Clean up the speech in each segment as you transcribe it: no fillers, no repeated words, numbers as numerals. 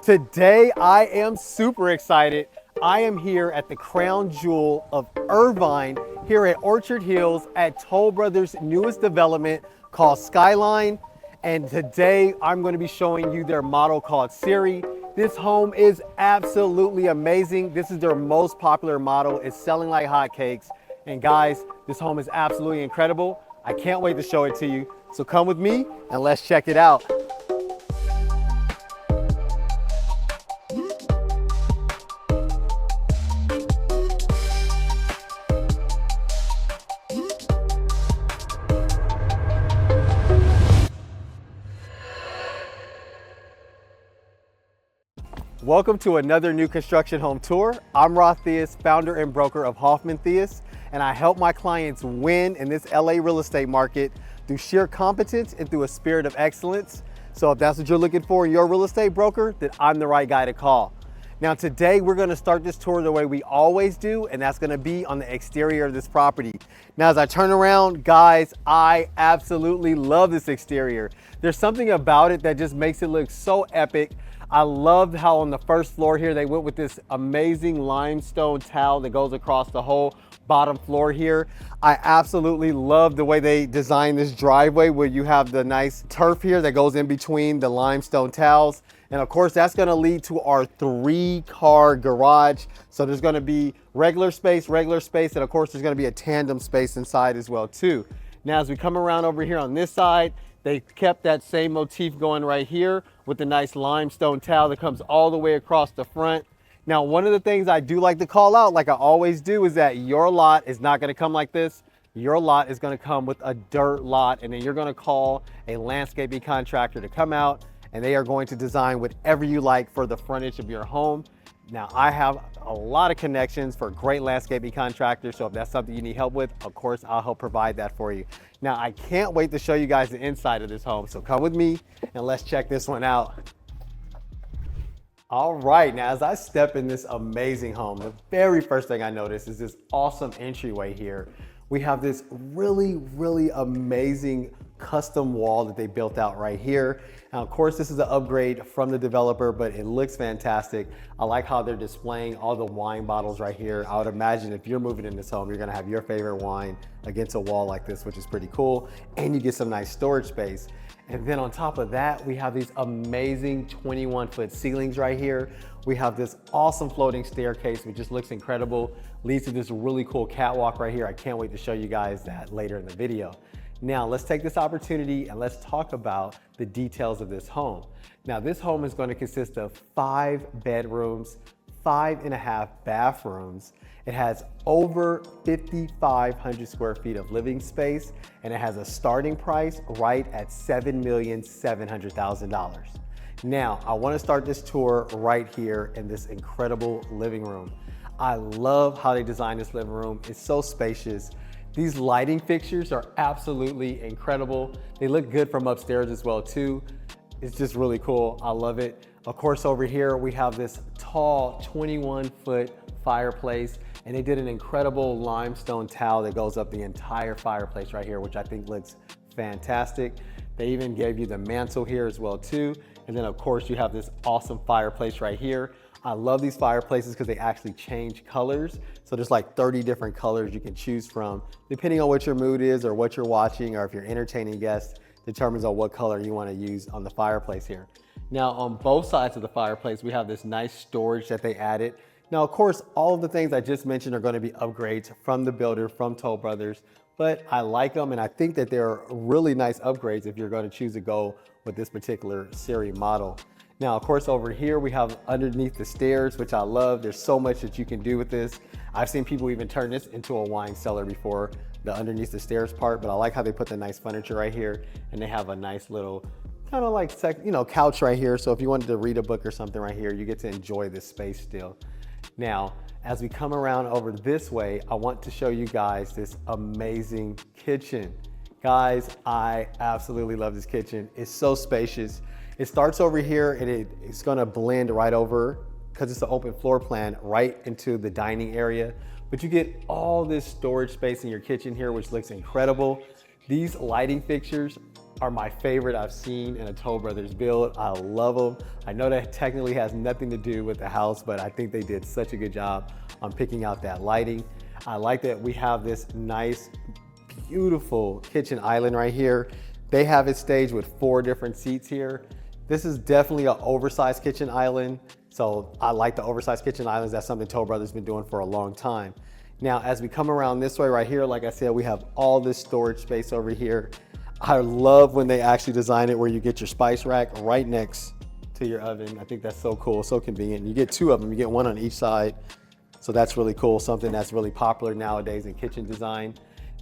Today I am super excited. I am here at the crown jewel of Irvine here at Orchard Hills at Toll Brothers' newest development called Skyline. And today I'm going to be showing you their model called Suri. This home is absolutely amazing. This is their most popular model. It's selling like hotcakes. And guys, this home is absolutely incredible. I can't wait to show it to you. So come with me and let's check it out. Welcome to another new construction home tour. I'm Theus, founder and broker of Theus, and I help my clients win in this LA real estate market through sheer competence and through a spirit of excellence. So if that's what you're looking for in your real estate broker, then I'm the right guy to call. Now today we're going to start this tour the way we always do, and that's going to be on the exterior of this property. Now as I turn around, guys, I absolutely love this exterior. There's something about it that just makes it look so epic. I loved how on the first floor here they went with this amazing limestone tile that goes across the whole bottom floor here. I absolutely love the way they designed this driveway where you have the nice turf here that goes in between the limestone tiles. And of course that's going to lead to our 3-car garage. So there's going to be regular space, and of course there's going to be a tandem space inside as well too. Now as we come around over here on this side, they kept that same motif going right here with the nice limestone tile that comes all the way across the front. Now, one of the things I do like to call out, like I always do, is that your lot is not going to come like this. Your lot is going to come with a dirt lot, and then you're going to call a landscaping contractor to come out, and they are going to design whatever you like for the frontage of your home. Now, I have a lot of connections for great landscaping contractors, so if that's something you need help with, of course, I'll help provide that for you. Now, I can't wait to show you guys the inside of this home, so come with me and let's check this one out. All right, now as I step in this amazing home, the very first thing I notice is this awesome entryway here. We have this really amazing custom wall that they built out right here. Now, of course, this is an upgrade from the developer, but it looks fantastic. I like how they're displaying all the wine bottles right here. I would imagine if you're moving in this home, you're gonna have your favorite wine against a wall like this, which is pretty cool. And you get some nice storage space. And then on top of that, we have these amazing 21-foot ceilings right here. We have this awesome floating staircase, which just looks incredible. Leads to this really cool catwalk right here. I can't wait to show you guys that later in the video. Now, let's take this opportunity and let's talk about the details of this home. Now, this home is going to consist of 5 bedrooms, 5.5 bathrooms. It has over 5,500 square feet of living space, and it has a starting price right at $7,700,000. Now, I want to start this tour right here in this incredible living room. I love how they designed this living room. It's so spacious. These lighting fixtures are absolutely incredible. They look good from upstairs as well too. It's just really cool. I love it. Of course, over here we have this tall 21-foot fireplace, and they did an incredible limestone tile that goes up the entire fireplace right here, which I think looks fantastic. They even gave you the mantle here as well too. And then of course you have this awesome fireplace right here. I love these fireplaces because they actually change colors. So there's like 30 different colors you can choose from, depending on what your mood is or what you're watching, or if you're entertaining guests, determines on what color you want to use on the fireplace here. Now on both sides of the fireplace, we have this nice storage that they added. Now, of course, all of the things I just mentioned are going to be upgrades from the builder, from Toll Brothers, but I like them, and I think that they're really nice upgrades if you're going to choose to go with this particular Suri model. Now, of course, over here we have underneath the stairs, which I love. There's so much that you can do with this. I've seen people even turn this into a wine cellar before, the underneath the stairs part, but I like how they put the nice furniture right here, and they have a nice little kind of like, couch right here. So if you wanted to read a book or something right here, you get to enjoy this space still. Now, as we come around over this way, I want to show you guys this amazing kitchen. Guys, I absolutely love this kitchen. It's so spacious. It starts over here and it's gonna blend right over, because it's an open floor plan, right into the dining area. But you get all this storage space in your kitchen here, which looks incredible. These lighting fixtures are my favorite I've seen in a Toll Brothers build. I love them. I know that technically has nothing to do with the house, but I think they did such a good job on picking out that lighting. I like that we have this nice, beautiful kitchen island right here. They have it staged with 4 different seats here. This is definitely an oversized kitchen island. So I like the oversized kitchen islands. That's something Toll Brothers been doing for a long time. Now, as we come around this way right here, like I said, we have all this storage space over here. I love when they actually design it where you get your spice rack right next to your oven. I think that's so cool, so convenient. You get 2 of them, you get 1 on each side. So that's really cool, something that's really popular nowadays in kitchen design.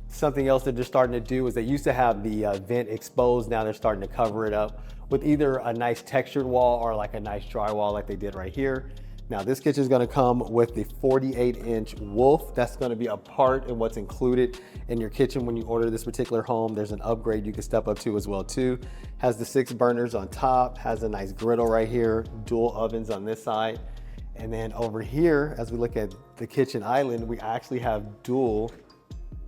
Something else that they're starting to do is they used to have the vent exposed. Now they're starting to cover it up with either a nice textured wall or like a nice drywall like they did right here. Now this kitchen is gonna come with the 48-inch Wolf. That's gonna be a part of what's included in your kitchen when you order this particular home. There's an upgrade you can step up to as well too. Has the 6 burners on top, has a nice griddle right here, dual ovens on this side. And then over here, as we look at the kitchen island, we actually have dual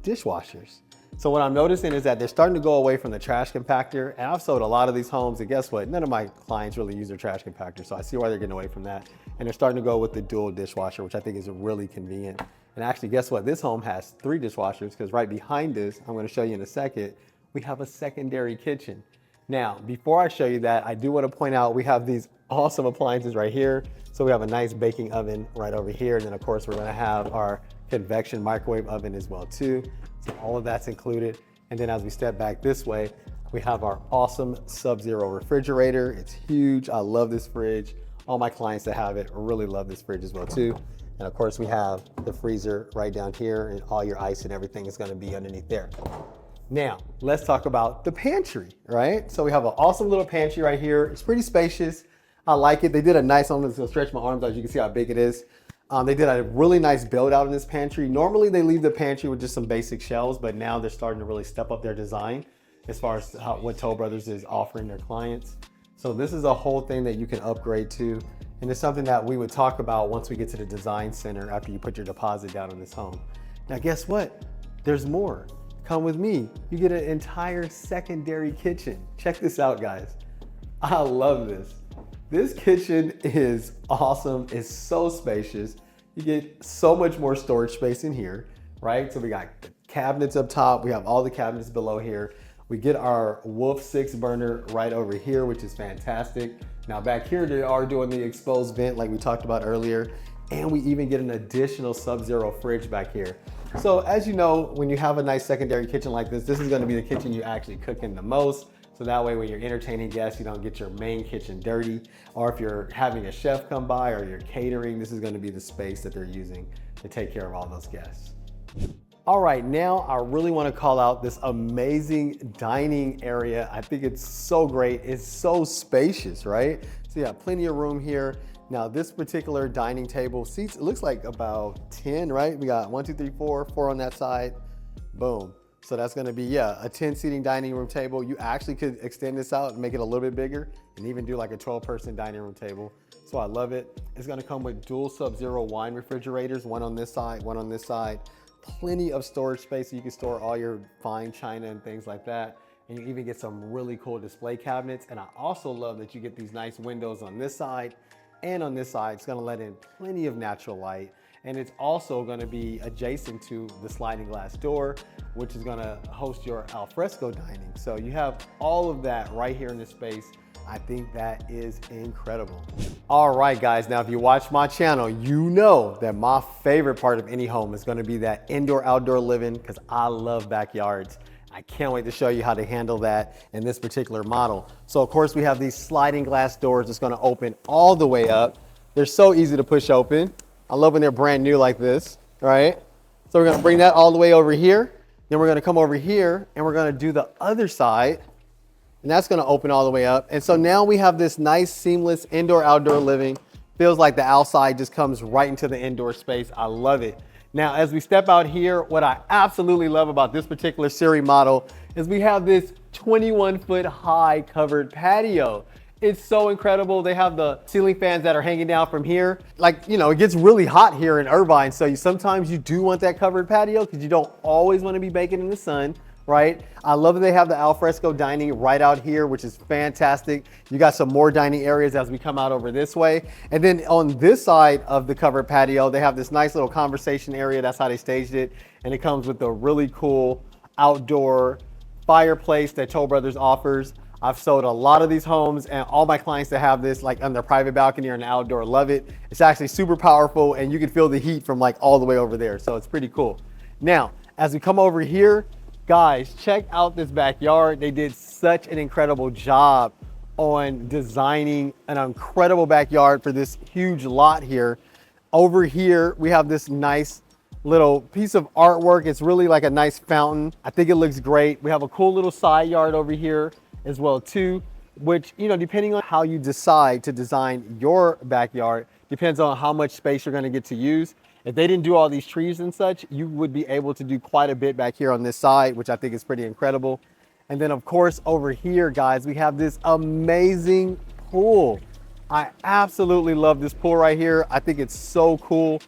dishwashers. So what I'm noticing is that they're starting to go away from the trash compactor. And I've sold a lot of these homes, and guess what? None of my clients really use their trash compactor. So I see why they're getting away from that. And they're starting to go with the dual dishwasher, which I think is really convenient. And actually, guess what? This home has 3 dishwashers because right behind us, I'm going to show you in a second, we have a secondary kitchen. Now, before I show you that, I do want to point out we have these awesome appliances right here. So we have a nice baking oven right over here. And then of course, we're going to have our convection microwave oven as well too. So all of that's included. And then as we step back this way, we have our awesome Sub-Zero refrigerator. It's huge. I love this fridge. All my clients that have it really love this fridge as well too. And of course we have the freezer right down here, and all your ice and everything is going to be underneath there. Now, let's talk about the pantry, right? So we have an awesome little pantry right here. It's pretty spacious. I like it. They did a nice, I'm just gonna stretch my arms out so you can see how big it is. They did a really nice build out in this pantry. Normally they leave the pantry with just some basic shelves, but now they're starting to really step up their design as far as what Toll Brothers is offering their clients. So this is a whole thing that you can upgrade to. And it's something that we would talk about once we get to the design center after you put your deposit down on this home. Now guess what? There's more. Come with me. You get an entire secondary kitchen. Check this out, guys. I love this. This kitchen is awesome. It's so spacious. You get so much more storage space in here, right? So we got the cabinets up top. We have all the cabinets below here. We get our Wolf 6 burner right over here, which is fantastic. Now back here, they are doing the exposed vent like we talked about earlier. And we even get an additional Sub-Zero fridge back here. So as you know, when you have a nice secondary kitchen like this is gonna be the kitchen you actually cook in the most. So that way when you're entertaining guests, you don't get your main kitchen dirty. Or if you're having a chef come by or you're catering, this is gonna be the space that they're using to take care of all those guests. All right, now I really wanna call out this amazing dining area. I think it's so great. It's so spacious, right? So you have plenty of room here. Now this particular dining table seats, it looks like about 10, right? We got 1, 2, 3, 4 on that side, boom. So that's gonna be, yeah, a 10 seating dining room table. You actually could extend this out and make it a little bit bigger and even do like a 12-person dining room table. So I love it. It's gonna come with dual Sub-Zero wine refrigerators, one on this side, one on this side. Plenty of storage space so you can store all your fine china and things like that. And you even get some really cool display cabinets. And I also love that you get these nice windows on this side and on this side. It's gonna let in plenty of natural light. And it's also gonna be adjacent to the sliding glass door, which is gonna host your alfresco dining. So you have all of that right here in this space. I think that is incredible. All right, guys, now if you watch my channel, you know that my favorite part of any home is gonna be that indoor-outdoor living, because I love backyards. I can't wait to show you how to handle that in this particular model. So of course we have these sliding glass doors that's gonna open all the way up. They're so easy to push open. I love when they're brand new like this, right? So we're gonna bring that all the way over here. Then we're gonna come over here and we're gonna do the other side, and that's gonna open all the way up. And so now we have this nice seamless indoor-outdoor living. Feels like the outside just comes right into the indoor space. I love it. Now, as we step out here, what I absolutely love about this particular Suri model is we have this 21-foot high covered patio. It's so incredible. They have the ceiling fans that are hanging down from here. Like, you know, it gets really hot here in Irvine. So sometimes you do want that covered patio because you don't always want to be baking in the sun. right? I love that they have the alfresco dining right out here, which is fantastic. You got some more dining areas as we come out over this way. And then on this side of the covered patio, they have this nice little conversation area. That's how they staged it. And it comes with a really cool outdoor fireplace that Toll Brothers offers. I've sold a lot of these homes, and all my clients that have this like on their private balcony or an outdoor love it. It's actually super powerful, and you can feel the heat from like all the way over there. So it's pretty cool. Now, as we come over here, guys, check out this backyard. They did such an incredible job on designing an incredible backyard for this huge lot here. Over here, we have this nice little piece of artwork. It's really like a nice fountain. I think it looks great. We have a cool little side yard over here as well too, which, you know, depending on how you decide to design your backyard, depends on how much space you're gonna get to use. If they didn't do all these trees and such, you would be able to do quite a bit back here on this side, which I think is pretty incredible. And then of course, over here, guys, we have this amazing pool. I absolutely love this pool right here. I think it's so cool.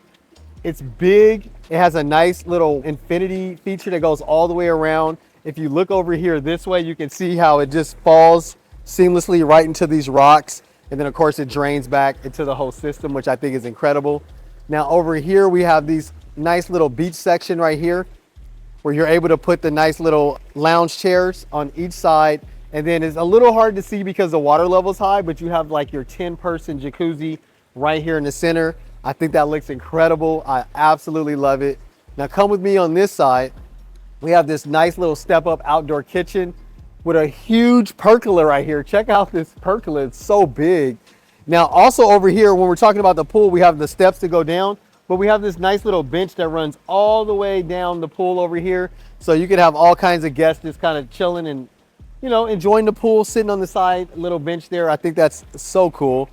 It's big. It has a nice little infinity feature that goes all the way around. If you look over here this way, you can see how it just falls seamlessly right into these rocks. And then of course it drains back into the whole system, which I think is incredible. Now over here, we have these nice little beach section right here where you're able to put the nice little lounge chairs on each side. And then it's a little hard to see because the water level is high, but you have like your 10-person jacuzzi right here in the center. I think that looks incredible. I absolutely love it. Now come with me on this side. We have this nice little step-up outdoor kitchen with a huge pergola right here. Check out this pergola, it's so big. Now also over here, when we're talking about the pool, we have the steps to go down, but we have this nice little bench that runs all the way down the pool over here. So you could have all kinds of guests just kind of chilling and, you know, enjoying the pool, sitting on the side, little bench there. I think that's so cool.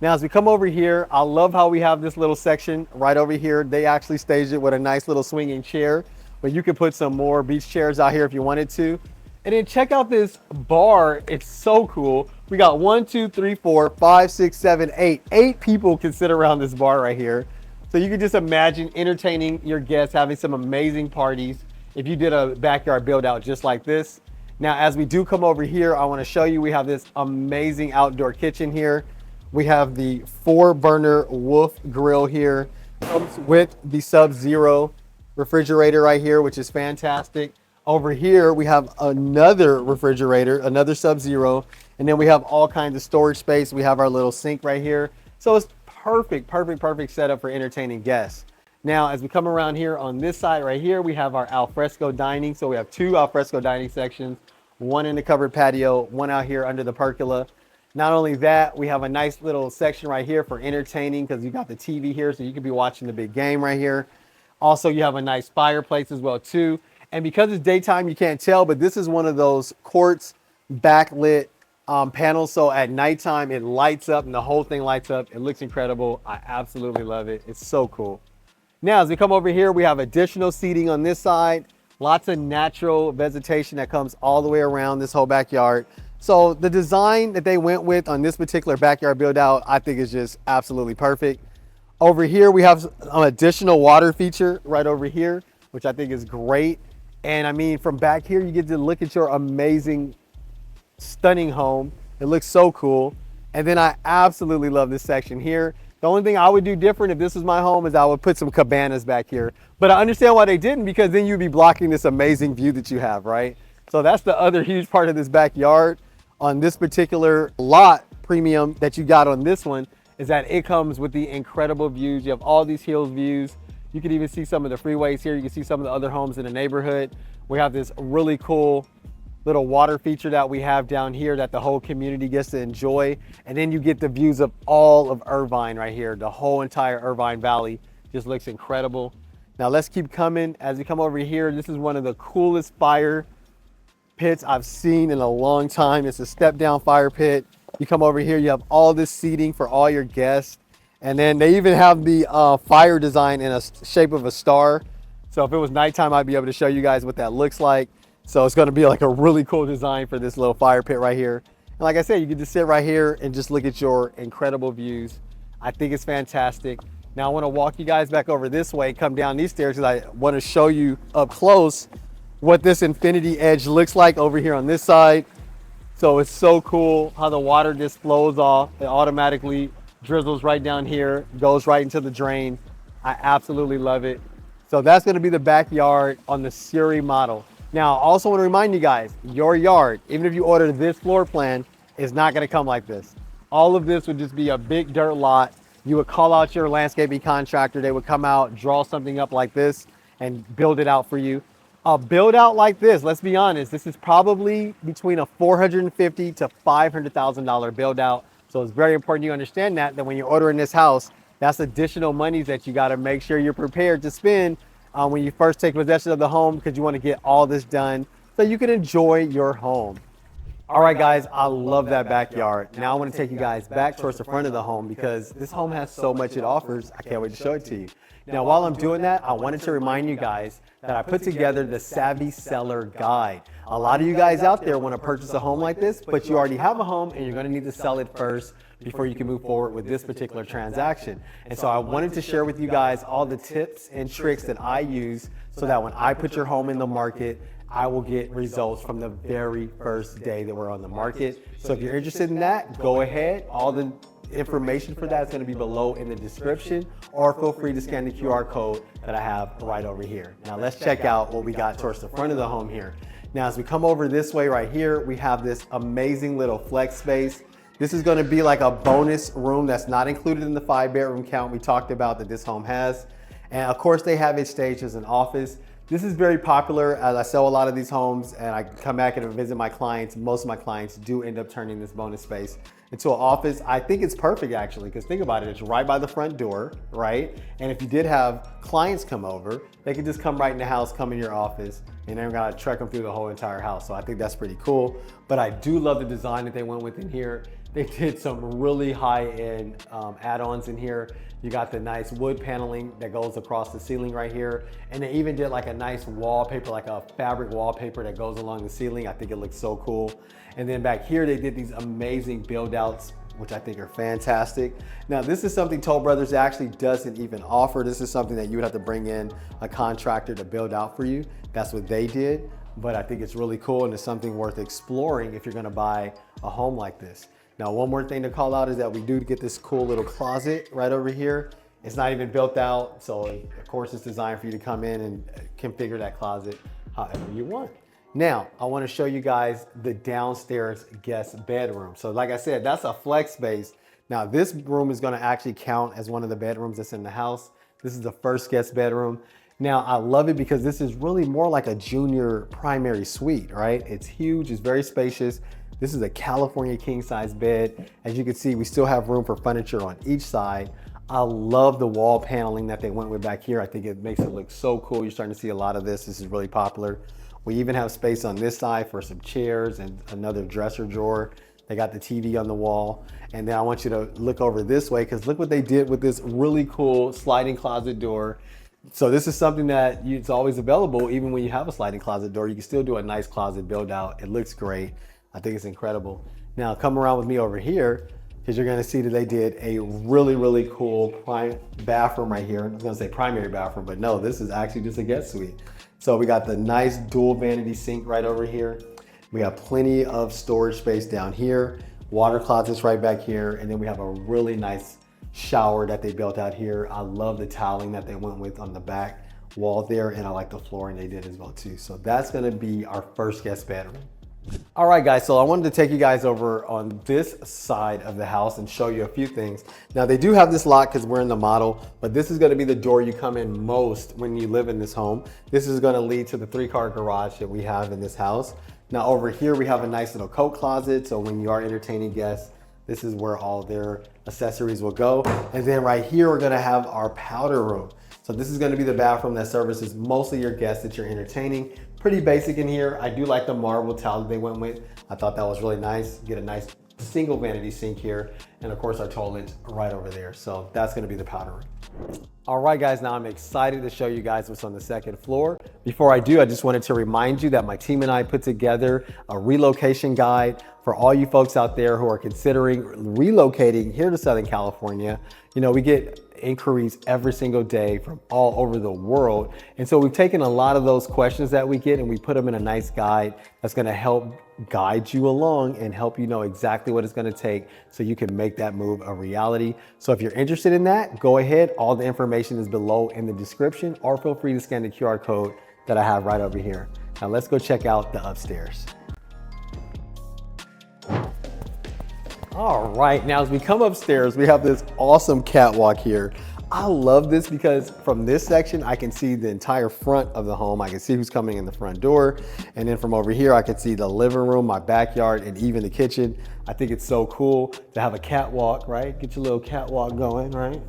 Now, as we come over here, I love how we have this little section right over here. They actually staged it with a nice little swinging chair, but you could put some more beach chairs out here if you wanted to. And then check out this bar. It's so cool. We got 1, 2, 3, 4, 5, 6, 7, 8. 8 people can sit around this bar right here. So you can just imagine entertaining your guests, having some amazing parties if you did a backyard build out just like this. Now, as we do come over here, I want to show you, we have this amazing outdoor kitchen here. We have the 4-burner Wolf grill here. Comes with the Sub-Zero refrigerator right here, which is fantastic. Over here, we have another refrigerator, another Sub-Zero, and then we have all kinds of storage space. We have our little sink right here. So it's perfect setup for entertaining guests. Now, as we come around here on this side right here, we have our alfresco dining. So we have 2 alfresco dining sections, one in the covered patio, one out here under the pergola. Not only that, we have a nice little section right here for entertaining because you got the TV here, so you could be watching the big game right here. Also, you have a nice fireplace as well too. And because it's daytime, you can't tell, but this is one of those quartz backlit panels. So at nighttime, it lights up and the whole thing lights up. It looks incredible. I absolutely love it. It's so cool. Now, as we come over here, we have additional seating on this side. Lots of natural vegetation that comes all the way around this whole backyard. So the design that they went with on this particular backyard build out, I think is just absolutely perfect. Over here, we have an additional water feature right over here, which I think is great. And I mean, from back here, you get to look at your amazing, stunning home. It looks so cool. And then I absolutely love this section here. The only thing I would do different if this was my home is I would put some cabanas back here. But I understand why they didn't, because then you'd be blocking this amazing view that you have, right? So that's the other huge part of this backyard. On this particular lot premium that you got on this one is that it comes with the incredible views. You have all these hills views. You can even see some of the freeways here. You can see some of the other homes in the neighborhood. We have this really cool little water feature that we have down here that the whole community gets to enjoy. And then you get the views of all of Irvine right here. The whole entire Irvine Valley just looks incredible. Now let's keep coming. As we come over here, this is one of the coolest fire pits I've seen in a long time. It's a step down fire pit. You come over here, you have all this seating for all your guests. And then they even have the fire design in a shape of a star. So if it was nighttime, I'd be able to show you guys what that looks like. So it's gonna be like a really cool design for this little fire pit right here. And like I said, you can just sit right here and just look at your incredible views. I think it's fantastic. Now I wanna walk you guys back over this way, come down these stairs because I wanna show you up close what this infinity edge looks like over here on this side. So it's so cool how the water just flows off. It automatically drizzles right down here, goes right into the drain. I absolutely love it. So that's gonna be the backyard on the Suri model. Now, I also wanna remind you guys, your yard, even if you order this floor plan, is not gonna come like this. All of this would just be a big dirt lot. You would call out your landscaping contractor, they would come out, draw something up like this, and build it out for you. A build out like this, let's be honest, this is probably between a $450,000 to $500,000 build out. So it's very important you understand that when you're ordering this house, that's additional monies that you got to make sure you're prepared to spend when you first take possession of the home, because you want to get all this done so you can enjoy your home. All right, guys, I love that backyard. Now I want to take you guys back towards the front of the home because this home has so much it offers. I can't wait to show it to you. Now, while I'm doing that, I wanted to remind you guys that I put together the Savvy Seller Guide. A lot of you guys out there want to purchase a home like this, but you already have a home and you're going to need to sell it first before you can move forward with this particular transaction. And so I wanted to share with you guys all the tips and tricks that I use so that when I put your home in the market, I will get results from the very first day that we're on the market. So if you're interested in that, go ahead. All the information for that is going to be below in the description, or feel free to scan the QR code that I have right over here. Now let's check out what we got towards the front of the home here. Now as we come over this way right here, we have this amazing little flex space. This is going to be like a bonus room that's not included in the 5-bedroom count we talked about that this home has. And of course they have it staged as an office. This is very popular as I sell a lot of these homes and I come back and visit my clients. Most of my clients do end up turning this bonus space into an office. I think it's perfect actually, because think about it, it's right by the front door, right? And if you did have clients come over, they could just come right in the house, come in your office, and then gotta trek them through the whole entire house. So I think that's pretty cool. But I do love the design that they went with in here. They did some really high-end add-ons in here. You got the nice wood paneling that goes across the ceiling right here. And they even did like a nice wallpaper, like a fabric wallpaper that goes along the ceiling. I think it looks so cool. And then back here, they did these amazing build outs, which I think are fantastic. Now, this is something Toll Brothers actually doesn't even offer. This is something that you would have to bring in a contractor to build out for you. That's what they did. But I think it's really cool and it's something worth exploring if you're gonna buy a home like this. Now, one more thing to call out is that we do get this cool little closet right over here. It's not even built out, so of course it's designed for you to come in and configure that closet however you want. Now, I want to show you guys the downstairs guest bedroom. So like I said, that's a flex space. Now, this room is going to actually count as one of the bedrooms that's in the house. This is the first guest bedroom. Now, I love it because this is really more like a junior primary suite, right? It's huge, it's very spacious. This is a California king size bed. As you can see, we still have room for furniture on each side. I love the wall paneling that they went with back here. I think it makes it look so cool. You're starting to see a lot of this. This is really popular. We even have space on this side for some chairs and another dresser drawer. They got the TV on the wall. And then I want you to look over this way because look what they did with this really cool sliding closet door. So this is something that it's always available. Even when you have a sliding closet door, you can still do a nice closet build out. It looks great. I think it's incredible. Now come around with me over here because you're gonna see that they did a really, really cool bathroom right here. I was gonna say primary bathroom, but no, this is actually just a guest suite. So we got the nice dual vanity sink right over here. We have plenty of storage space down here, water closets right back here, and then we have a really nice shower that they built out here. I love the tiling that they went with on the back wall there, and I like the flooring they did as well too. So that's gonna be our first guest bedroom. All right, guys, so I wanted to take you guys over on this side of the house and show you a few things. Now, they do have this lock because we're in the model, but this is going to be the door you come in most when you live in this home. This is going to lead to the 3-car garage that we have in this house. Now, over here, we have a nice little coat closet. So when you are entertaining guests, this is where all their accessories will go. And then right here, we're going to have our powder room. So this is going to be the bathroom that services mostly your guests that you're entertaining. Pretty basic in here. I do like the marble tile that they went with. I thought that was really nice. Get a nice single vanity sink here. And of course our toilet right over there. So that's gonna be the powder room. All right, guys, now I'm excited to show you guys what's on the second floor. Before I do, I just wanted to remind you that my team and I put together a relocation guide for all you folks out there who are considering relocating here to Southern California. You know, we get inquiries every single day from all over the world. And so we've taken a lot of those questions that we get and we put them in a nice guide that's gonna help guide you along and help you know exactly what it's gonna take so you can make that move a reality. So if you're interested in that, go ahead. All the information is below in the description, or feel free to scan the QR code that I have right over here. Now let's go check out the upstairs. All right, now as we come upstairs, we have this awesome catwalk here. I love this because from this section, I can see the entire front of the home. I can see who's coming in the front door. And then from over here, I can see the living room, my backyard, and even the kitchen. I think it's so cool to have a catwalk, right? Get your little catwalk going, right?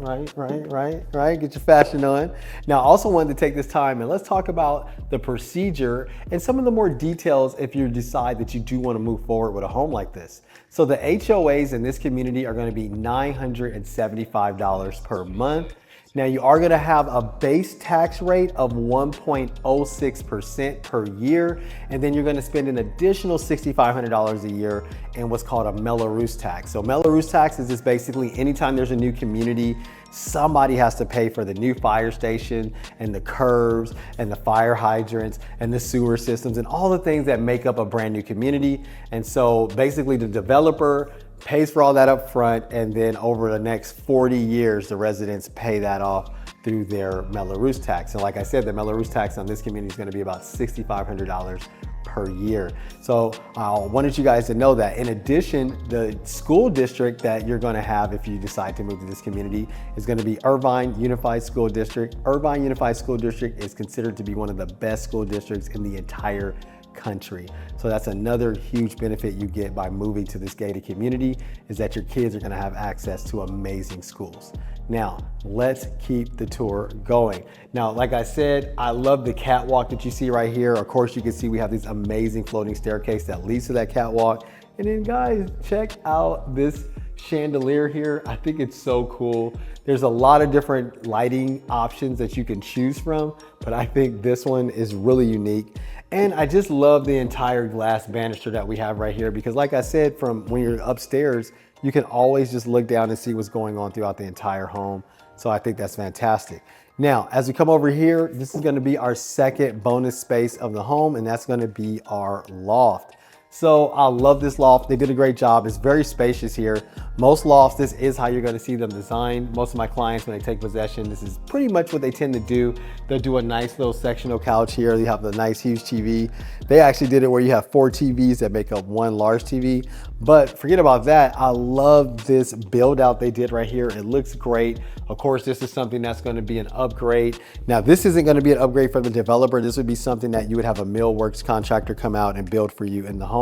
Get your fashion on. Now, I also wanted to take this time and let's talk about the procedure and some of the more details if you decide that you do want to move forward with a home like this. So the HOAs in this community are going to be $975 per month. Now you are going to have a base tax rate of 1.06% per year, and then you're going to spend an additional $6,500 a year in what's called a Mello-Roos tax. So Mello-Roos tax is just basically anytime there's a new community, somebody has to pay for the new fire station and the curbs and the fire hydrants and the sewer systems and all the things that make up a brand new community. And so basically the developer pays for all that up front, and then over the next 40 years, the residents pay that off through their Mello-Roos tax. And like I said, the Mello-Roos tax on this community is going to be about $6,500 per year. So I wanted you guys to know that. In addition, the school district that you're going to have if you decide to move to this community is going to be Irvine Unified School District. Irvine Unified School District is considered to be one of the best school districts in the entire country. So that's another huge benefit you get by moving to this gated community, is that your kids are going to have access to amazing schools. Now, let's keep the tour going. Now, like I said, I love the catwalk that you see right here. Of course, you can see we have this amazing floating staircase that leads to that catwalk. And then guys, check out this chandelier here. I think it's so cool. There's a lot of different lighting options that you can choose from, but I think this one is really unique. And I just love the entire glass banister that we have right here, because like I said, from when you're upstairs, you can always just look down and see what's going on throughout the entire home. So I think that's fantastic. Now, as we come over here, this is going to be our second bonus space of the home, and that's going to be our loft. So I love this loft. They did a great job. It's very spacious here. Most lofts, this is how you're going to see them designed. Most of my clients, when they take possession, this is pretty much what they tend to do. They'll do a nice little sectional couch here. They have the nice huge TV. They actually did it where you have 4 TVs that make up one large TV. But forget about that. I love this build out they did right here. It looks great. Of course, this is something that's going to be an upgrade. Now, this isn't going to be an upgrade for the developer. This would be something that you would have a millworks contractor come out and build for you in the home.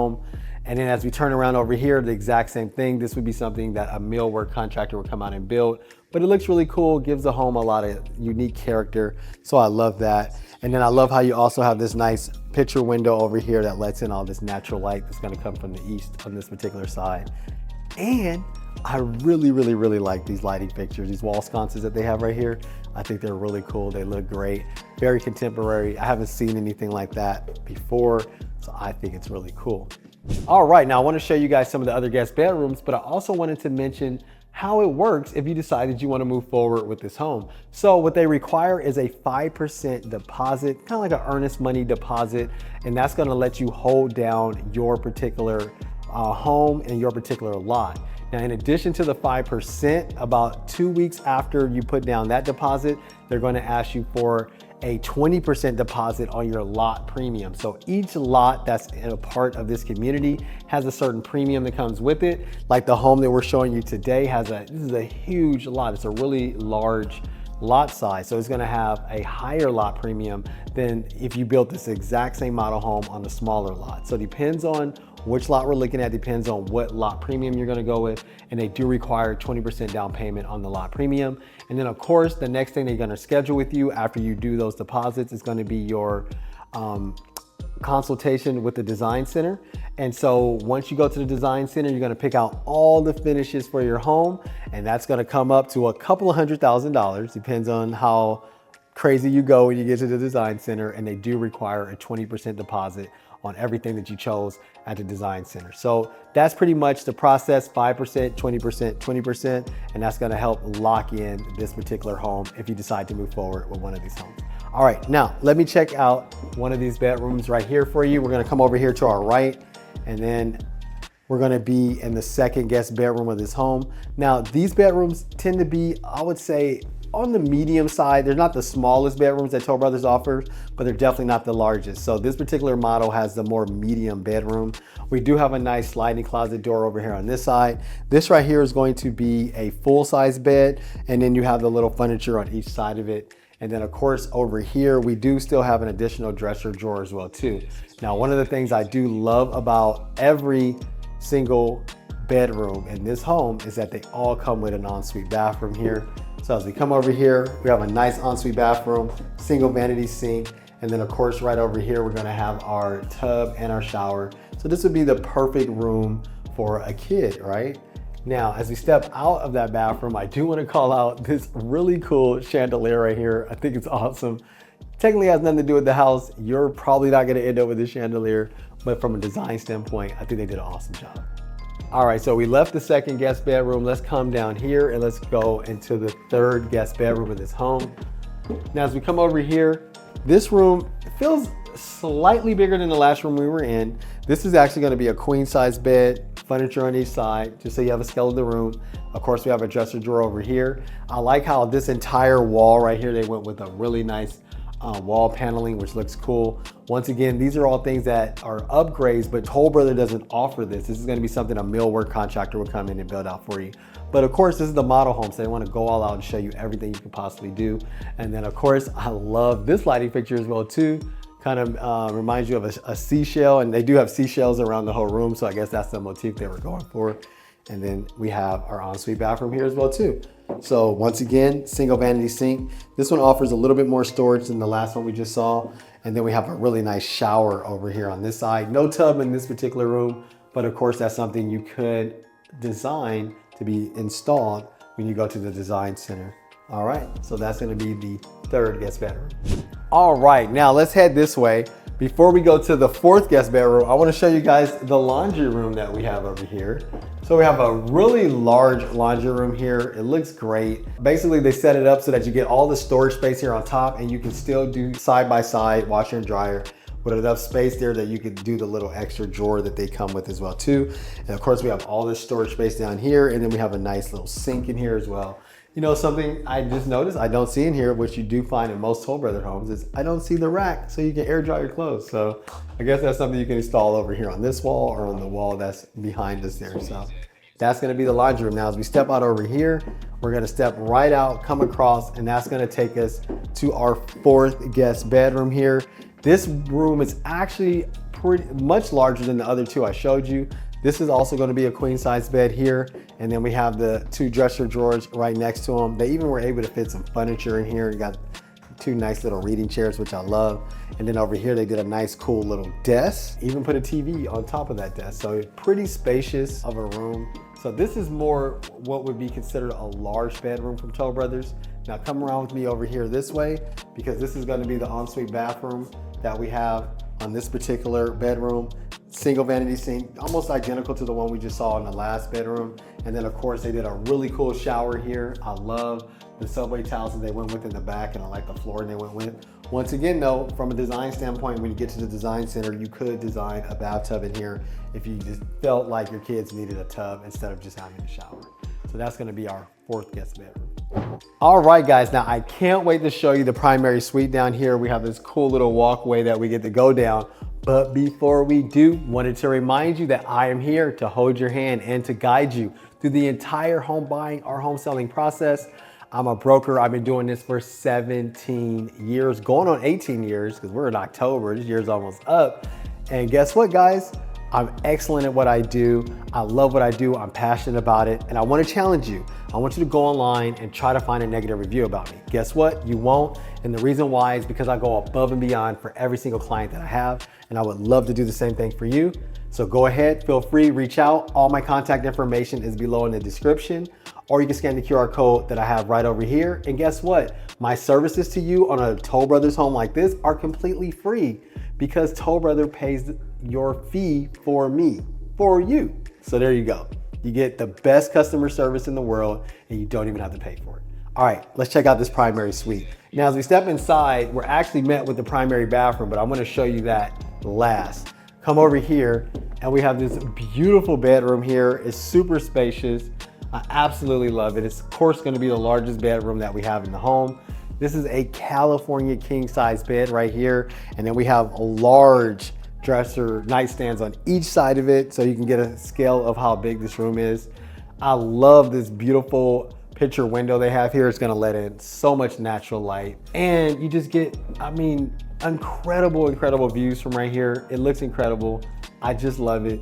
And then as we turn around over here, the exact same thing. This would be something that a millwork contractor would come out and build, but it looks really cool, gives the home a lot of unique character. So I love that. And then I love how you also have this nice picture window over here that lets in all this natural light that's gonna come from the east on this particular side. And I really like these lighting fixtures, these wall sconces that they have right here. I think they're really cool. They look great, very contemporary. I haven't seen anything like that before, so I think it's really cool. All right, now I want to show you guys some of the other guest bedrooms, but I also wanted to mention how it works if you decided you want to move forward with this home. So what they require is a 5% deposit, kind of like an earnest money deposit, and that's going to let you hold down your particular home and your particular lot. Now, in addition to the 5%, about 2 weeks after you put down that deposit, they're going to ask you for a 20% deposit on your lot premium. So each lot that's in a part of this community has a certain premium that comes with it. Like the home that we're showing you today this is a huge lot. It's a really large lot size. So it's gonna have a higher lot premium than if you built this exact same model home on a smaller lot. So it depends on which lot we're looking at, depends on what lot premium you're gonna go with, and they do require 20% down payment on the lot premium. And then of course, the next thing they're gonna schedule with you after you do those deposits is gonna be your consultation with the design center. And so once you go to the design center, you're gonna pick out all the finishes for your home, and that's gonna come up to a couple of $100,000, depends on how crazy you go when you get to the design center, and they do require a 20% deposit on everything that you chose at the design center. So that's pretty much the process, 5%, 20%, 20%, and that's gonna help lock in this particular home if you decide to move forward with one of these homes. All right, now let me check out one of these bedrooms right here for you. We're gonna come over here to our right, and then we're gonna be in the second guest bedroom of this home. Now, these bedrooms tend to be, I would say, on the medium side. They're not the smallest bedrooms that Toll Brothers offers, but they're definitely not the largest. So this particular model has the more medium bedroom. We do have a nice sliding closet door over here on this side. This right here is going to be a full-size bed, and then you have the little furniture on each side of it. And then of course over here, we do still have an additional dresser drawer as well too. Now, one of the things I do love about every single bedroom in this home is that they all come with an ensuite bathroom here. So as we come over here, we have a nice ensuite bathroom, single vanity sink, and then of course right over here, we're gonna have our tub and our shower. So this would be the perfect room for a kid, right? Now, as we step out of that bathroom, I do want to call out this really cool chandelier right here. I think it's awesome. Technically has nothing to do with the house. You're probably not going to end up with this chandelier, but from a design standpoint, I think they did an awesome job. All right, so we left the second guest bedroom. Let's come down here and let's go into the third guest bedroom of this home. Now, as we come over here, this room feels slightly bigger than the last room we were in. This is actually going to be a queen size bed, furniture on each side, just so you have a scale of the room. Of course, we have a dresser drawer over here. I like how this entire wall right here, they went with a really nice wall paneling, which looks cool. Once again, these are all things that are upgrades, but Toll Brothers doesn't offer this. This is going to be something a millwork contractor would come in and build out for you. But of course, this is the model home, so they want to go all out and show you everything you could possibly do. And then of course, I love this lighting fixture as well too. Kind of reminds you of a seashell, and they do have seashells around the whole room, so I guess that's the motif they were going for. And then we have our ensuite bathroom here as well too. So once again, single vanity sink. This one offers a little bit more storage than the last one we just saw. And then we have a really nice shower over here on this side. No tub in this particular room, but of course that's something you could design to be installed when you go to the design center. All right, so that's gonna be the third guest bedroom. All right, now let's head this way. Before we go to the fourth guest bedroom, I wanna show you guys the laundry room that we have over here. So we have a really large laundry room here. It looks great. Basically, they set it up so that you get all the storage space here on top, and you can still do side-by-side washer and dryer with enough space there that you could do the little extra drawer that they come with as well too. And of course, we have all this storage space down here, and then we have a nice little sink in here as well. You know, something I just noticed I don't see in here, which you do find in most Toll Brothers homes, is I don't see the rack so you can air dry your clothes. So I guess that's something you can install over here on this wall or on the wall that's behind us there. So that's gonna be the laundry room. Now, as we step out over here, we're gonna step right out, come across, and that's gonna take us to our fourth guest bedroom here. This room is actually pretty much larger than the other two I showed you. This is also going to be a queen size bed here. And then we have the two dresser drawers right next to them. They even were able to fit some furniture in here. You got two nice little reading chairs, which I love. And then over here, they did a nice, cool little desk. Even put a TV on top of that desk. So pretty spacious of a room. So this is more what would be considered a large bedroom from Toll Brothers. Now come around with me over here this way, because this is going to be the ensuite bathroom that we have on this particular bedroom. Single vanity sink, almost identical to the one we just saw in the last bedroom. And then of course they did a really cool shower here. I love the subway towels that they went with in the back, and I like the flooring they went with. Once again though, from a design standpoint, when you get to the design center, you could design a bathtub in here if you just felt like your kids needed a tub instead of just having a shower. So that's gonna be our fourth guest bedroom. All right guys, now I can't wait to show you the primary suite down here. We have this cool little walkway that we get to go down. But before we do, wanted to remind you that I am here to hold your hand and to guide you through the entire home buying or home selling process. I'm a broker. I've been doing this for 17 years, going on 18 years, because we're in October. This year's almost up. And guess what, guys? I'm excellent at what I do. I love what I do. I'm passionate about it. And I want to challenge you. I want you to go online and try to find a negative review about me. Guess what? You won't. And the reason why is because I go above and beyond for every single client that I have. And I would love to do the same thing for you. So go ahead, feel free, reach out. All my contact information is below in the description, or you can scan the QR code that I have right over here. And guess what? My services to you on a Toll Brothers home like this are completely free, because Toll Brothers pays your fee for me, for you. So there you go. You get the best customer service in the world and you don't even have to pay for it. All right, let's check out this primary suite. Now, as we step inside, we're actually met with the primary bathroom, but I'm gonna show you that last. Come over here and we have this beautiful bedroom here. It's super spacious. I absolutely love it. It's of course gonna be the largest bedroom that we have in the home. This is a California king size bed right here. And then we have a large dresser nightstands on each side of it so you can get a scale of how big this room is. I love this beautiful picture window they have here. It's gonna let in so much natural light. And you just get, I mean, incredible views from right here. It looks incredible. I just love it.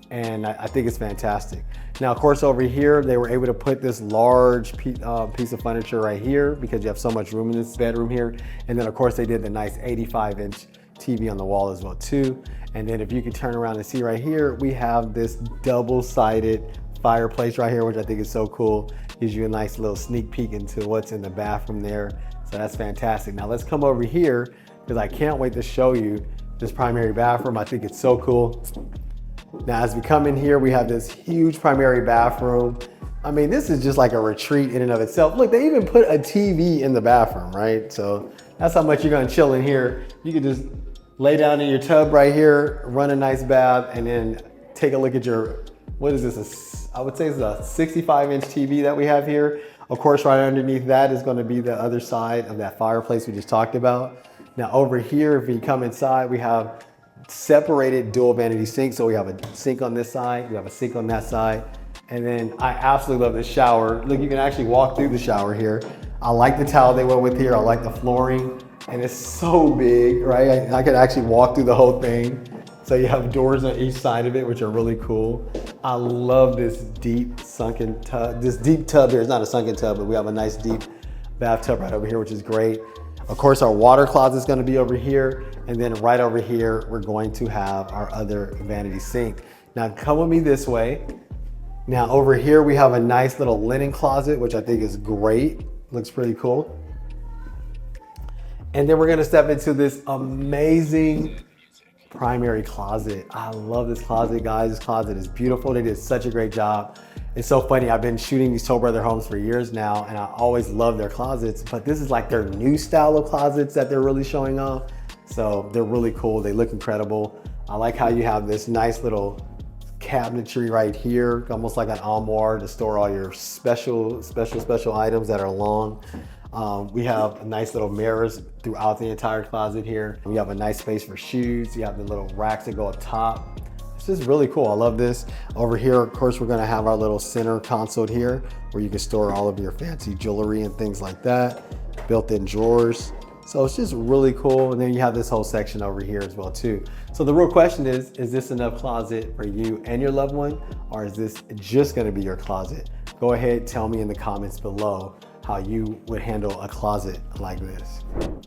And I think it's fantastic. Now, of course, over here, they were able to put this large piece of furniture right here because you have so much room in this bedroom here. And then of course they did the nice 85-inch TV on the wall as well too. And then if you can turn around and see right here, we have this double-sided fireplace right here, which I think is so cool. Gives you a nice little sneak peek into what's in the bathroom there. So that's fantastic. Now let's come over here because I can't wait to show you this primary bathroom. I think it's so cool. Now, as we come in here, we have this huge primary bathroom. I mean, this is just like a retreat in and of itself. Look, they even put a TV in the bathroom, right? So that's how much you're gonna chill in here. You can just lay down in your tub right here, run a nice bath, and then take a look at your, what is this? I would say it's a 65-inch TV that we have here. Of course, right underneath that is gonna be the other side of that fireplace we just talked about. Now over here, if you come inside, we have separated dual vanity sinks. So we have a sink on this side, we have a sink on that side. And then I absolutely love this shower. Look, you can actually walk through the shower here. I like the towel they went with here. I like the flooring and it's so big, right? I could actually walk through the whole thing. So you have doors on each side of it, which are really cool. I love this deep sunken tub, this deep tub here. It's not a sunken tub, but we have a nice deep bathtub right over here, which is great. Of course, our water closet is going to be over here. And then right over here, we're going to have our other vanity sink. Now come with me this way. Now over here, we have a nice little linen closet, which I think is great. Looks pretty cool. And then we're gonna step into this amazing primary closet. I love this closet, guys. This closet is beautiful. They did such a great job. It's so funny. I've been shooting these Toll Brother homes for years now, and I always love their closets, but this is like their new style of closets that they're really showing off. So they're really cool. They look incredible. I like how you have this nice little cabinetry right here, almost like an armoire to store all your special items that are long. We have nice little mirrors throughout the entire closet here. We have a nice space for shoes. You have the little racks that go up top. It's just really cool. I love this. Over here, of course, we're gonna have our little center console here where you can store all of your fancy jewelry and things like that. Built-in drawers. So it's just really cool. And then you have this whole section over here as well too. So the real question is this enough closet for you and your loved one? Or is this just gonna be your closet? Go ahead, tell me in the comments below how you would handle a closet like this.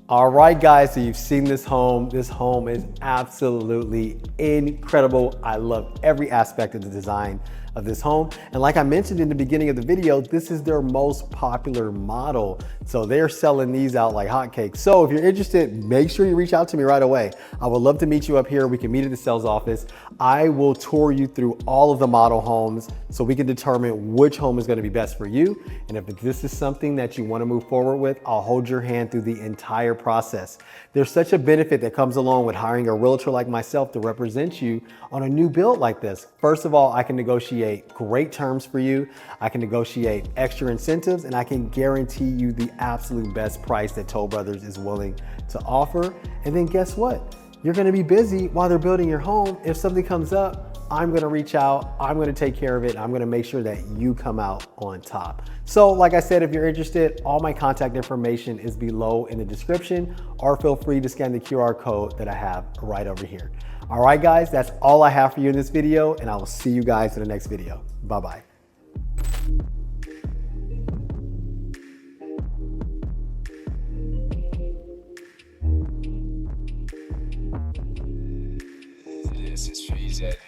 All right, guys, so you've seen this home. This home is absolutely incredible. I love every aspect of the design of this home. And like I mentioned in the beginning of the video, this is their most popular model. So they're selling these out like hotcakes. So if you're interested, make sure you reach out to me right away. I would love to meet you up here. We can meet at the sales office. I will tour you through all of the model homes so we can determine which home is gonna be best for you. And if this is something that you wanna move forward with, I'll hold your hand through the entire process. There's such a benefit that comes along with hiring a realtor like myself to represent you on a new build like this. First of all, I can negotiate great terms for you. I can negotiate extra incentives, and I can guarantee you the absolute best price that Toll Brothers is willing to offer. And then guess what? You're gonna be busy while they're building your home. If something comes up, I'm gonna reach out, I'm gonna take care of it, and I'm gonna make sure that you come out on top. So like I said, if you're interested, all my contact information is below in the description, or feel free to scan the QR code that I have right over here. All right, guys, that's all I have for you in this video, and I will see you guys in the next video. Bye-bye. This is Freeze Music.